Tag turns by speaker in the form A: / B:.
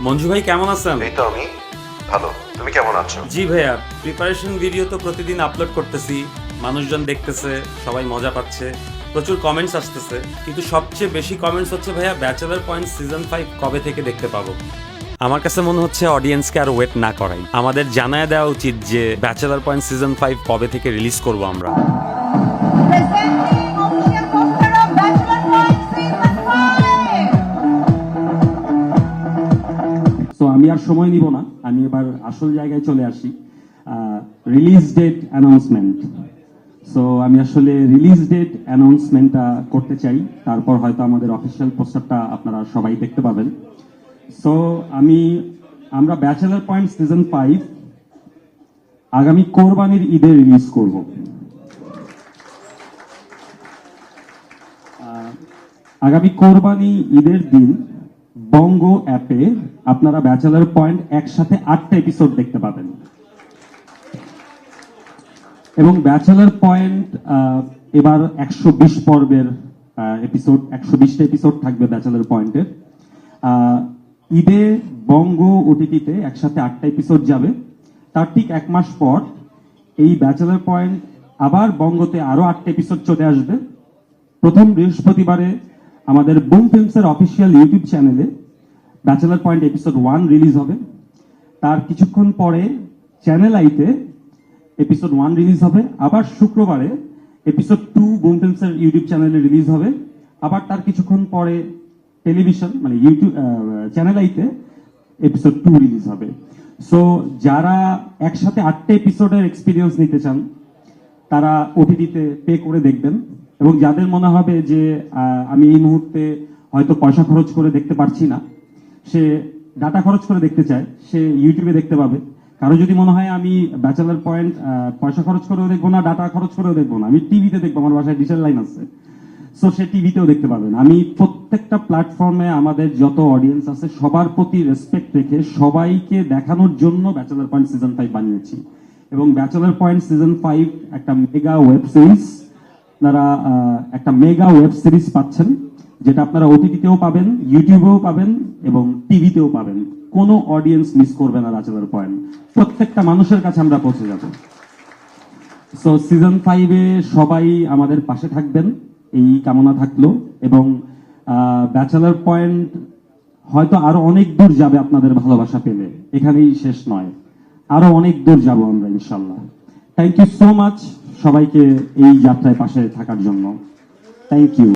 A: মঞ্জু ভাই কেমন আছেন?
B: এই তো আমি ভালো। তুমি কেমন আছো?
A: জি ভাইয়া, প্রিপারেশন ভিডিও তো প্রতিদিন আপলোড করতেছি, মানুষজন দেখতেছে, সবাই মজা পাচ্ছে, প্রচুর কমেন্টস আসতেছে, কিন্তু সবচেয়ে বেশি কমেন্টস হচ্ছে ভাইয়া ব্যাচেলার পয়েন্ট সিজন 5 কবে থেকে দেখতে পাবো। আমার কাছে মনে হচ্ছে অডিয়েন্সকে আর ওয়েট না করাই, আমাদের জানায় দেওয়া উচিত যে ব্যাচেলার পয়েন্ট সিজন 5 কবে থেকে রিলিজ করব আমরা।
C: তো আমি আর সময় নিব না, আমি এবার আসল জায়গায় চলে আসি। Release date announcement. সো আমি আসলে রিলিজ ডেট অ্যানাউন্সমেন্টটা করতে চাই, তারপর হয়তো আমাদের অফিসিয়াল পোস্টারটা আপনারা সবাই দেখতে পাবেন। সো আমরা ব্যাচেলার পয়েন্ট সিজন 5 আগামী কোরবানির ঈদে রিলিজ করব। আগামী কোরবানি ঈদের দিন বঙ্গ অ্যাপে আপনারা ব্যাচেলার পয়েন্ট একসাথে 8টা এপিসোড দেখতে পাবেন। এবং ব্যাচেলার পয়েন্ট এবার 120 পর্বের এপিসোড, 120টা এপিসোড থাকবে ব্যাচেলার পয়েন্টের। ঈদে বঙ্গ ওটিটিতে একসাথে 8টা এপিসোড যাবে। তার ঠিক 1 মাস পর এই ব্যাচেলার পয়েন্ট আবার বঙ্গতে আরো 8টা এপিসোড চলে আসবে। প্রথম বৃহস্পতিবারে আমাদের বুম ফিল্মসের অফিসিয়াল ইউটিউব চ্যানেলে ব্যাচেলার পয়েন্ট এপিসোড 1 রিলিজ হবে। তার কিছুক্ষণ পরে চ্যানেল আইতে এপিসোড 1 রিলিজ হবে। আবার শুক্রবারে এপিসোড 2 বুম ফিল্মসের ইউটিউব চ্যানেলে রিলিজ হবে। আবার তার কিছুক্ষণ পরে টেলিভিশন মানে ইউটিউব চ্যানেল আইতে এপিসোড 2 রিলিজ হবে। সো যারা একসাথে 8টা এপিসোডের এক্সপিরিয়েন্স নিতে চান তারা ওটিটিতে পে করে দেখবেন। এবং যাদের মনে হবে যে আমি এই মুহূর্তে হয়তো পয়সা খরচ করে দেখতে পারছি না, সে ডাটা খরচ করে দেখতে চায়, সে ইউটিউবে দেখতে পাবে। কারো যদি মনে হয় আমি ব্যাচেলার পয়েন্ট পয়সা খরচ করেও দেখবো না, ডাটা খরচ করেও দেখবো না, আমি টিভিতে দেখবো, আমার বাসায় ডিজিটাল লাইন আছে, সো সে টিভিতেও দেখতে পাবেন। আমি প্রত্যেকটা প্ল্যাটফর্মে আমাদের যত অডিয়েন্স আছে সবার প্রতি রেসপেক্ট রেখে সবাইকে দেখানোর জন্য ব্যাচেলার পয়েন্ট সিজন 5 বানিয়েছি। এবং ব্যাচেলার পয়েন্ট সিজন 5 একটা মেগা ওয়েব সিরিজ, আপনারা একটা মেগা ওয়েব সিরিজ পাচ্ছেন, যেটা আপনারা ওটিটিতেও পাবেন, ইউটিউবেও পাবেন এবং টিভিতেও পাবেন। কোনো অডিয়েন্স মিস করবে না ব্যাচেলার পয়েন্ট, প্রত্যেকটা মানুষের কাছে আমরা পৌঁছে যাব। সো সিজন 5-এ সবাই আমাদের পাশে থাকবেন এই কামনা থাকলো। এবং ব্যাচেলার পয়েন্ট হয়তো আরো অনেক দূর যাবে আপনাদের ভালোবাসা পেলে, এখানেই শেষ নয়, আরো অনেক দূর যাব আমরা ইনশাল্লাহ। থ্যাংক ইউ সো মাচ সবাইকে এই যাত্রায় পাশে থাকার জন্য। Thank you.